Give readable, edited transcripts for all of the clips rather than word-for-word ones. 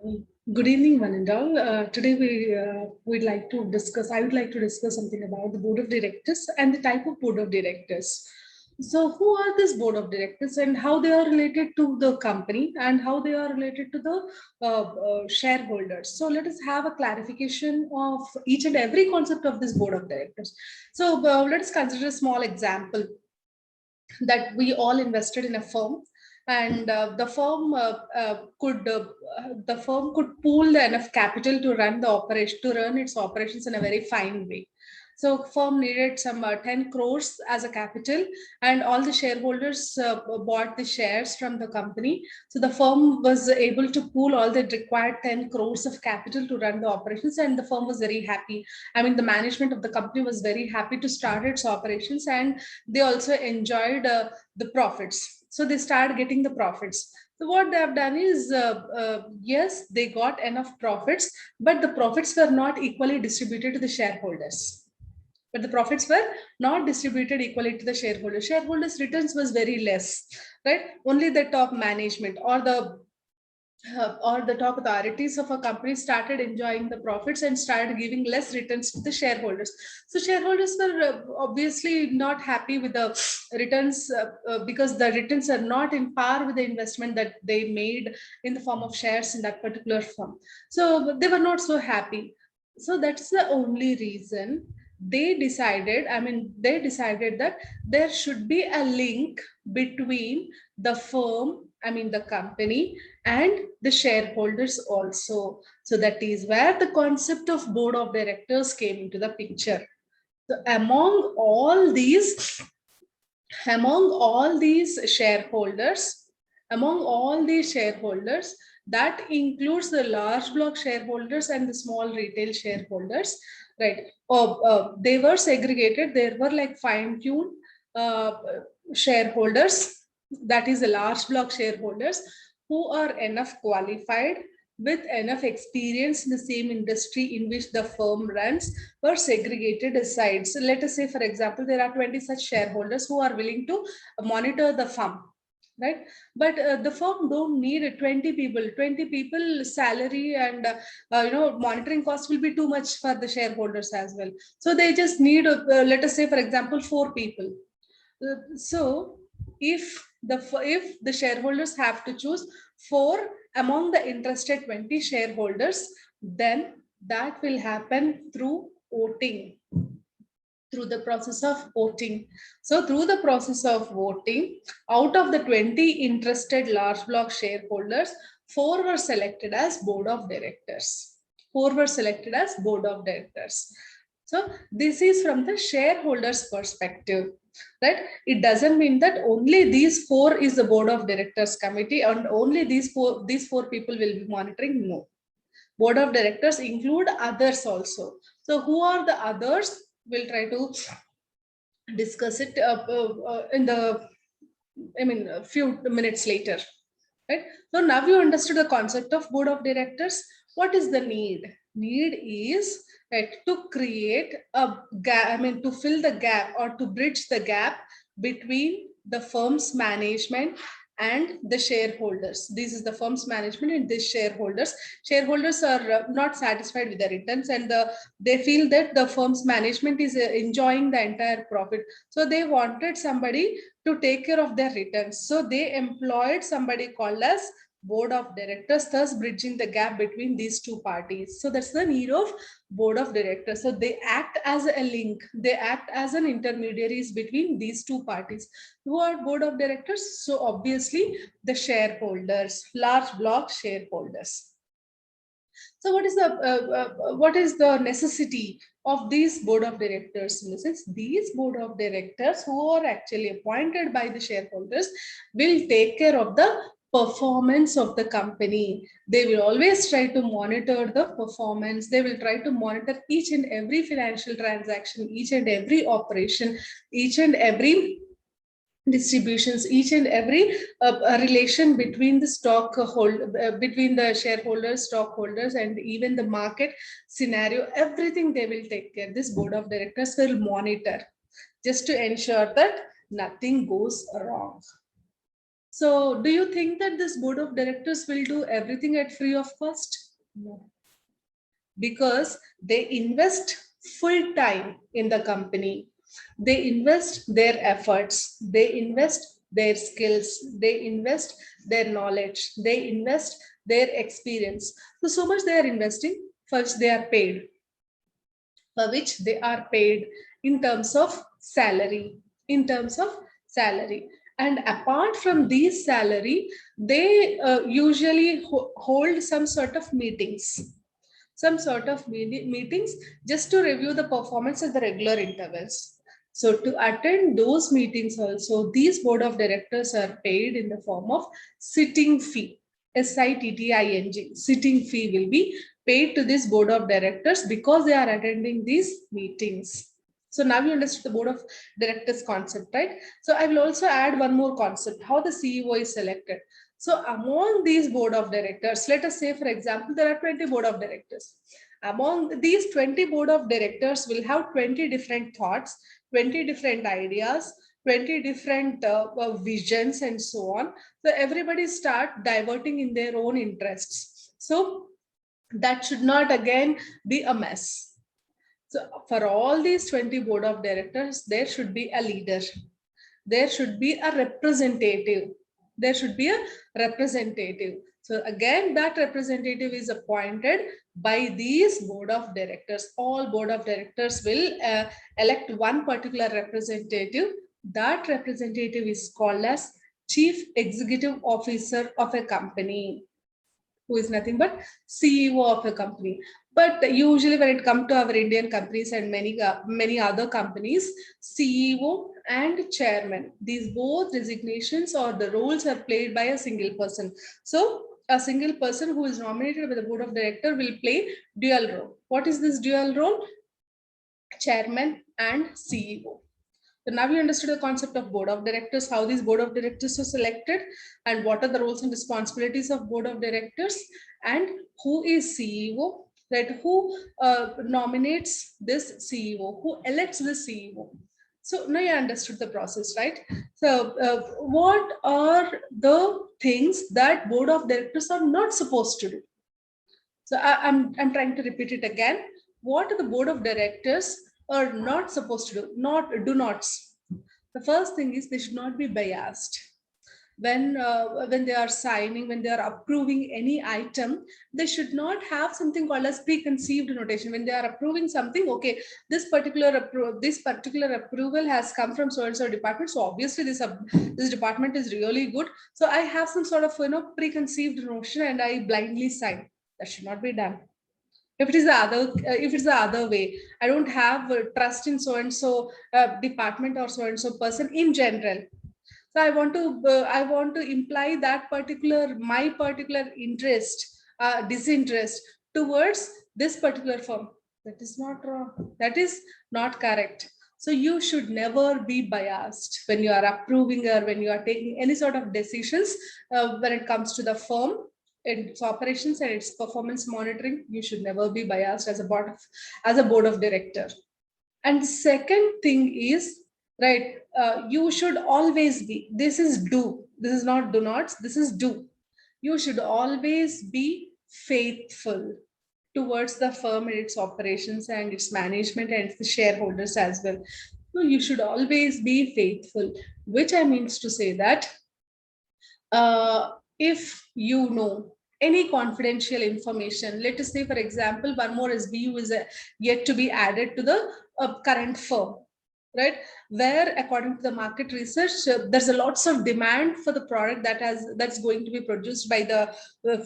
Good evening, one and all. Today we'd like to discuss. I would like to discuss something about the board of directors and the type of board of directors. So, who are this board of directors and how they are related to the company and how they are related to the shareholders? So, let us have a clarification of each and every concept of this board of directors. So, let us consider a small example that we all invested in a firm, and the firm could pool enough capital to run the operation, to run its operations in a very fine way. So firm needed some 10 crores as a capital, and all the shareholders bought the shares from the company. So the firm was able to pool all the required 10 crores of capital to run the operations, and the firm was very happy. I mean, the management of the company was very happy to start its operations, and they also enjoyed the profits. So they started getting the profits. So what they have done is, yes, they got enough profits, but the profits were not equally distributed to the shareholders. But the profits were not distributed equally to the shareholders. Shareholders' returns was very less, right? Only the top management or the top authorities of a company started enjoying the profits and started giving less returns to the shareholders. So shareholders were obviously not happy with the returns, because the returns are not in par with the investment that they made in the form of shares in that particular firm. So they were not so happy. So that's the only reason they decided that there should be a link between the firm, the company, and the shareholders also. So that is where the concept of board of directors came into the picture. So among all these shareholders, that includes the large block shareholders and the small retail shareholders, right? They were segregated. There were like fine-tuned uh, shareholders, that is the large block shareholders, who are enough qualified with enough experience in the same industry in which the firm runs, were segregated aside. So let us say, for example, there are 20 such shareholders who are willing to monitor the firm, right? But the firm don't need 20 people salary, and monitoring cost will be too much for the shareholders as well. So they just need, let us say, for example, 4 people. So if the shareholders have to choose 4 among the interested 20 shareholders, then that will happen through voting, through the process of voting. So through the process of voting, out of the 20 interested large block shareholders, 4 were selected as board of directors. 4 were selected as board of directors. So this is from the shareholders perspective, right? It doesn't mean that only these 4 is the board of directors committee and only these four people will be monitoring. No, board of directors include others also. So who are the others? We'll try to discuss it in the, a few minutes later, right? So now you understood the concept of board of directors. What is the need? Need is, right, to create a gap, to fill the gap or to bridge the gap between the firm's management and the shareholders. This is the firm's management and this shareholders. Shareholders are not satisfied with the returns, and they feel that the firm's management is enjoying the entire profit. So they wanted somebody to take care of their returns. So they employed somebody called as board of directors, thus bridging the gap between these two parties. So that's the need of board of directors. So they act as a link, they act as an intermediaries between these two parties. Who are board of directors? So obviously the shareholders, large block shareholders. So what is the necessity of these board of directors? In the sense, these board of directors who are actually appointed by the shareholders will take care of the performance of the company. They will always try to monitor the performance. They will try to monitor each and every financial transaction, each and every operation, each and every distributions, each and every relation between the between the shareholders, stockholders, and even the market scenario. Everything they will take care. This board of directors will monitor just to ensure that nothing goes wrong. So do you think that this board of directors will do everything at free of cost? No, because they invest full time in the company. They invest their efforts, they invest their skills, they invest their knowledge, they invest their experience. So much they are investing, for which they are paid, for which they are paid in terms of salary, in terms of salary. And apart from these salary, they usually hold some sort of meetings, some sort of meetings just to review the performance at the regular intervals. So to attend those meetings also, these board of directors are paid in the form of sitting fee. SITTING, sitting fee will be paid to this board of directors because they are attending these meetings. So now you understood the board of directors concept, right? So I will also add one more concept, how the CEO is selected. So among these board of directors, let us say, for example, there are 20 board of directors. Among these 20 board of directors will have 20 different thoughts, 20 different ideas, 20 different visions and so on. So everybody start diverting in their own interests. So that should not again be a mess. So for all these 20 board of directors, there should be a leader. There should be a representative. There should be a representative. So again, that representative is appointed by these board of directors. All board of directors will elect one particular representative. That representative is called as Chief Executive Officer of a company, who is nothing but CEO of a company. But usually when it comes to our Indian companies and many other companies, CEO and chairman, these both designations or the roles are played by a single person. So a single person who is nominated by the board of director will play dual role. What is this dual role? Chairman and CEO. So now we understood the concept of board of directors, how these board of directors are selected, and what are the roles and responsibilities of board of directors, and who is CEO, right? Who nominates this CEO, who elects the CEO. So now you understood the process, right? So what are the things that board of directors are not supposed to do? So I'm trying to repeat it again. What are the board of directors are not supposed to do? Not do nots. The first thing is they should not be biased. When they are signing, when they are approving any item, they should not have something called as preconceived notation. When they are approving something, okay, this particular approval has come from so and so department, so obviously this department is really good. So I have some sort of preconceived notion and I blindly sign. That should not be done. If it's the other way, I don't have trust in so and so department or so and so person in general. So I want to imply that my particular interest, disinterest towards this particular firm. That is not wrong. That is not correct. So you should never be biased when you are approving or when you are taking any sort of decisions when it comes to the firm, its operations and its performance monitoring. You should never be biased as a board of director. And the second thing is, right, you should always be, this is do, this is not do nots, this is do. You should always be faithful towards the firm and its operations and its management and its shareholders as well. So you should always be faithful, which I means to say that if you know any confidential information, let us say, for example, one more SBU is yet to be added to the current firm, right? Where, according to the market research, there's a lots of demand for the product that's going to be produced by the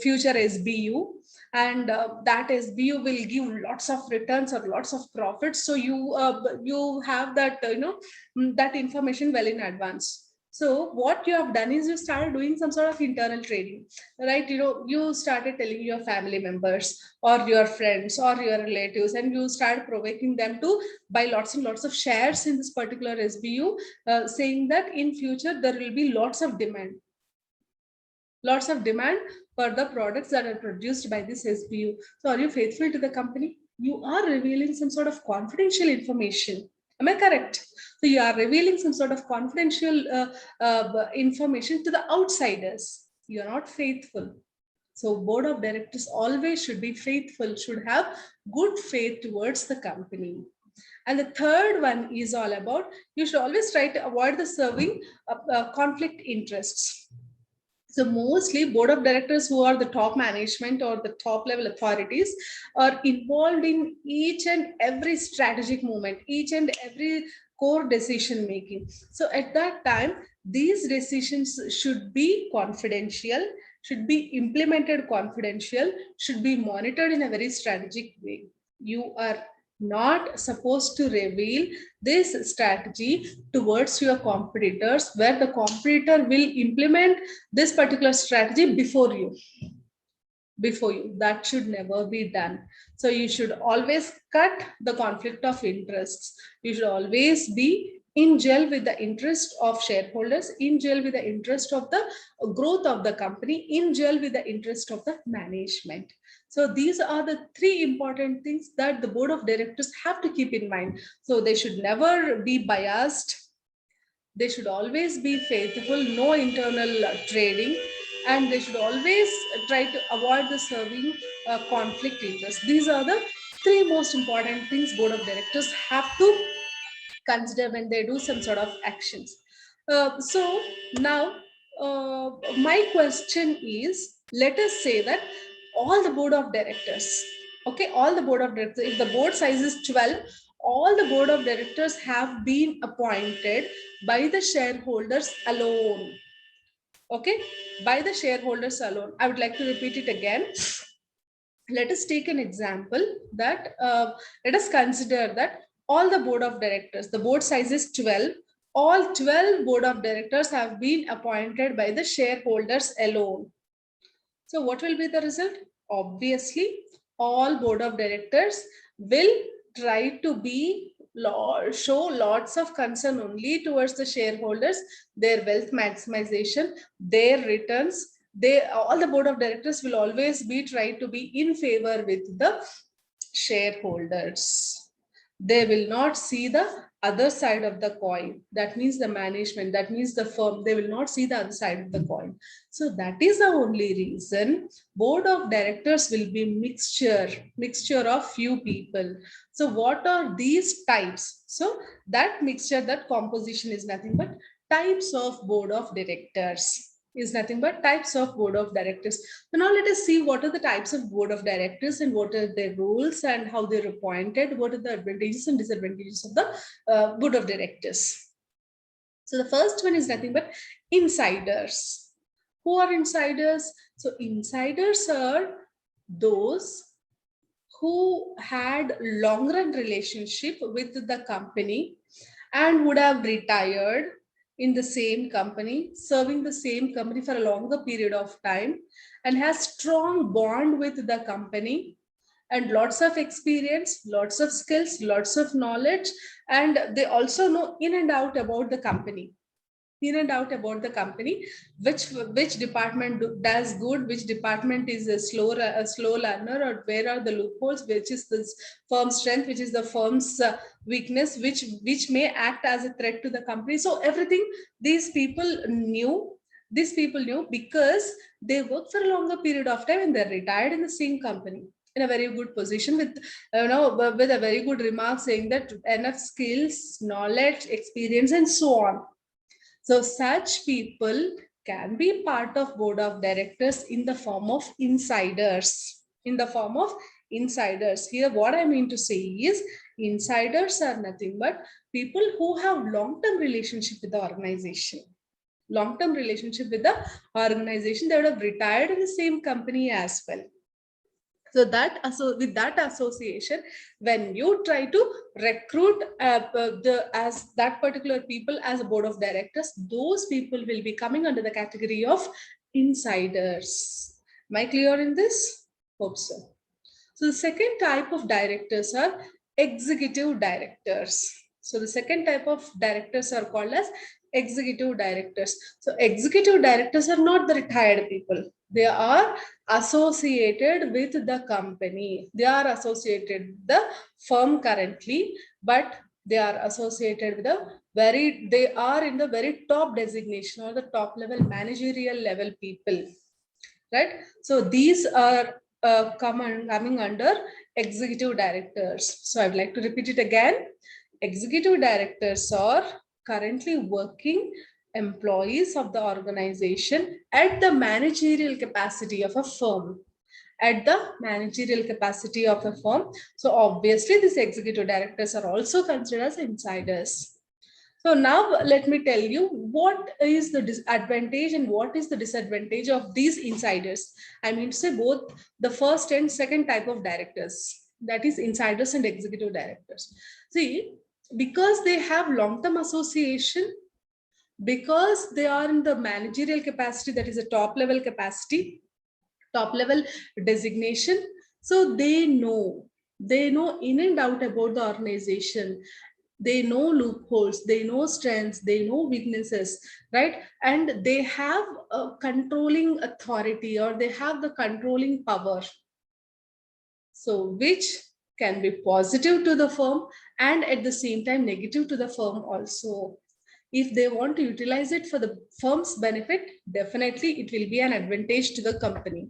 future SBU, and that SBU will give lots of returns or lots of profits. So you have that that information well in advance. So what you have done is you started doing some sort of internal trading, right? You started telling your family members or your friends or your relatives, and you started provoking them to buy lots and lots of shares in this particular SBU, saying that in future there will be lots of demand for the products that are produced by this SBU. So are you faithful to the company? You are revealing some sort of confidential information. Am I correct? So you are revealing some sort of confidential information to the outsiders. You are not faithful. So board of directors always should be faithful, should have good faith towards the company. And the third one is all about, you should always try to avoid the serving conflict interests. So mostly board of directors who are the top management or the top level authorities are involved in each and every strategic movement, each and every core decision making. So at that time, these decisions should be confidential, should be implemented confidential, should be monitored in a very strategic way. You are not supposed to reveal this strategy towards your competitors, where the competitor will implement this particular strategy before you. That should never be done. So you should always cut the conflict of interests. You should always be in gel with the interest of shareholders, in gel with the interest of the growth of the company, in gel with the interest of the management. So these are the three important things that the board of directors have to keep in mind. So they should never be biased. They should always be faithful, no internal trading, and they should always try to avoid the serving conflict interest. These are the three most important things board of directors have to consider when they do some sort of actions. So now my question is, let us say that all the board of directors, okay, all the board of directors, if the board size is 12, all the board of directors have been appointed by the shareholders alone. Okay, by the shareholders alone. I would like to repeat it again. Let us take an example that let us consider that all the board of directors, the board size is 12, all 12 board of directors have been appointed by the shareholders alone. So what will be the result? Obviously, all board of directors will try to be show lots of concern only towards the shareholders, their wealth maximization, their returns. All the board of directors will always be try to be in favor with the shareholders. They will not see the other side of the coin. That means the management, that means the firm, they will not see the other side of the coin. So that is the only reason board of directors will be mixture of few people. So what are these types? So that mixture, that composition is nothing but types of board of directors, is nothing but types of board of directors. So now let us see what are the types of board of directors and what are their rules and how they're appointed, what are the advantages and disadvantages of the board of directors. So the first one is nothing but insiders. Who are insiders? So insiders are those who had long run relationship with the company and would have retired in the same company, serving the same company for a longer period of time, and has strong bond with the company and lots of experience, lots of skills, lots of knowledge, and they also know in and out about the company. In and out about the company, which department does good, which department is a slow learner, or where are the loopholes, which is the firm's strength, which is the firm's weakness, which may act as a threat to the company. So everything these people knew because they worked for a longer period of time and they're retired in the same company in a very good position with with a very good remark saying that enough skills, knowledge, experience, and so on. So such people can be part of board of directors in the form of insiders. In the form of insiders. Here, what I mean to say is insiders are nothing but people who have long-term relationship with the organization. Long-term relationship with the organization. They would have retired in the same company as well. So with that association, when you try to recruit as that particular people as a board of directors, those people will be coming under the category of insiders. Am I clear in this? Hope so. So the second type of directors are executive directors. So the second type of directors are called as executive directors. So executive directors are not the retired people. They are associated with the company. They are associated with the firm currently, but They are associated with they are in the very top designation or the top level managerial level people, right? So these are coming under executive directors. So I'd like to repeat it again. Executive directors are currently working employees of the organization at the managerial capacity of a firm. At the managerial capacity of a firm. So obviously, these executive directors are also considered as insiders. So now let me tell you what is the disadvantage and what is the disadvantage of these insiders. I mean to say both the first and second type of directors, that is insiders and executive directors. See, because they have long-term association, because they are in the managerial capacity, that is a top level capacity, top level designation, so they know in and out about the organization. They know loopholes, they know strengths, they know weaknesses, right? And they have a controlling authority, or they have the controlling power, so which can be positive to the firm and at the same time negative to the firm also. If they want to utilize it for the firm's benefit, definitely it will be an advantage to the company.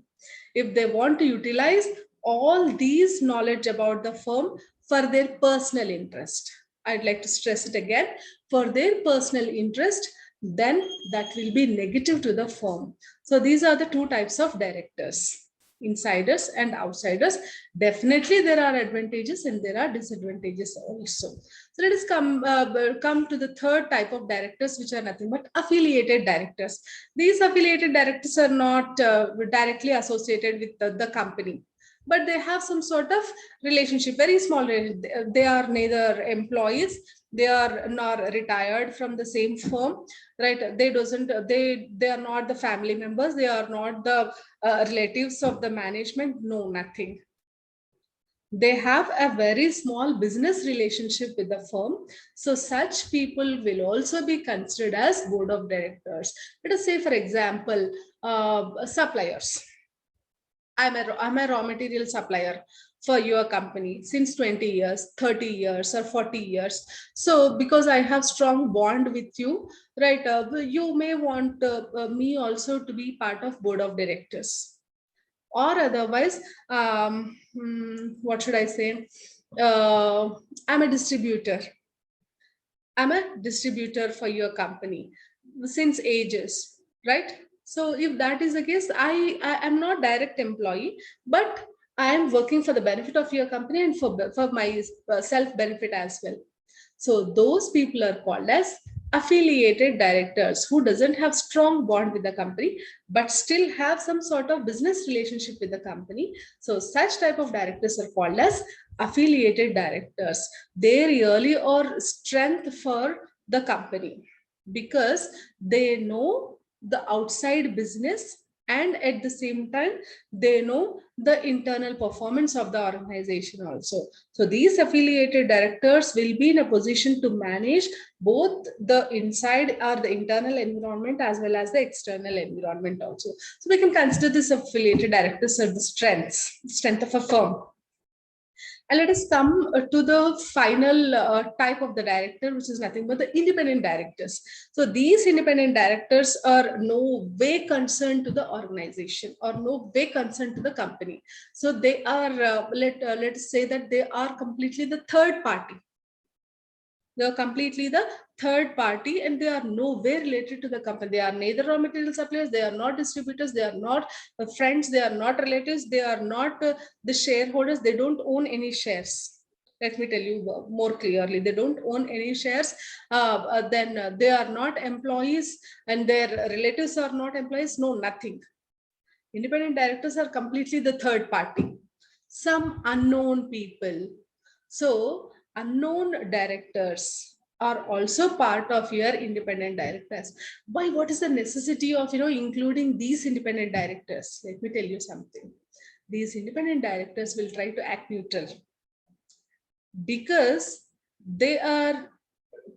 If they want to utilize all these knowledge about the firm for their personal interest, I'd like to stress it again, for their personal interest, then that will be negative to the firm. So these are the two types of directors, insiders and outsiders. Definitely there are advantages and there are disadvantages also. So let us come to the third type of directors, which are nothing but affiliated directors. These affiliated directors are not directly associated with the company, but they have some sort of relationship, very small. They are neither employees, they are not retired from the same firm, right? They are not the family members, they are not the relatives of the management, no, nothing. They have a very small business relationship with the firm. So such people will also be considered as board of directors. Let us say, for example, suppliers. I'm a raw material supplier for your company since 20 years, 30 years, or 40 years. So because I have strong bond with you, right, you may want me also to be part of board of directors. Or otherwise, what should I say? I'm a distributor. I'm a distributor for your company since ages, right? So if that is the case, I am not direct employee, but I am working for the benefit of your company and for my self benefit as well. So those people are called as affiliated directors, who doesn't have strong bond with the company but still have some sort of business relationship with the company. So such type of directors are called as affiliated directors. They really are strength for the company because they know the outside business, and at the same time they know the internal performance of the organization also. So these affiliated directors will be in a position to manage both the inside or the internal environment as well as the external environment also. So we can consider this affiliated directors as the strength of a firm. And let us come to the final type of the director, which is nothing but the independent directors. So these independent directors are no way concerned to the organization or no way concerned to the company. So they are, let's say that they are completely the third party. They are completely the third party and they are nowhere related to the company. They are neither raw material suppliers, they are not distributors, they are not friends, they are not relatives, they are not the shareholders, they don't own any shares. Let me tell you more clearly. They don't own any shares. Then they are not employees and their relatives are not employees. No, nothing. Independent directors are completely the third party. Some unknown people. So unknown directors are also part of your independent directors. Why? What is the necessity of including these independent directors? Let me tell you something. These independent directors will try to act neutral because they are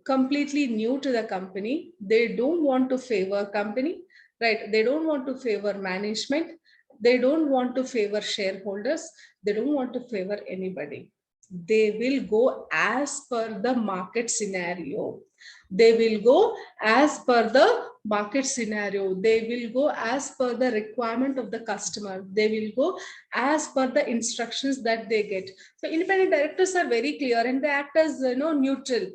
completely new to the company. They don't want to favor company, right? They don't want to favor management. They don't want to favor shareholders. They don't want to favor anybody. They will go as per the market scenario. They will go as per the market scenario. They will go as per the requirement of the customer. They will go as per the instructions that they get. So independent directors are very clear and they act as neutral,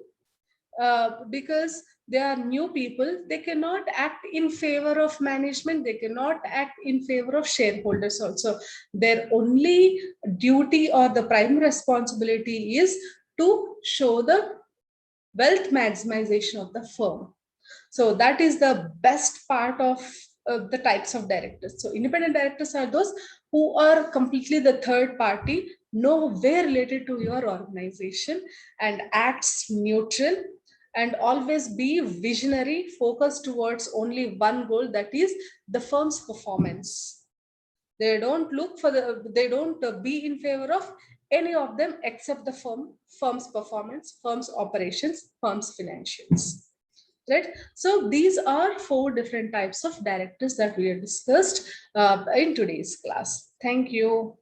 because they are new people. They cannot act in favor of management. They cannot act in favor of shareholders also. Their only duty or the primary responsibility is to show the wealth maximization of the firm. So that is the best part of the types of directors. So independent directors are those who are completely the third party, no way related to your organization, and acts neutral, and always be visionary, focused towards only one goal, that is the firm's performance. They don't look for they don't be in favor of any of them except the firm's performance, firm's operations, firm's financials. Right. So these are 4 different types of directors that we have discussed in today's class. Thank you.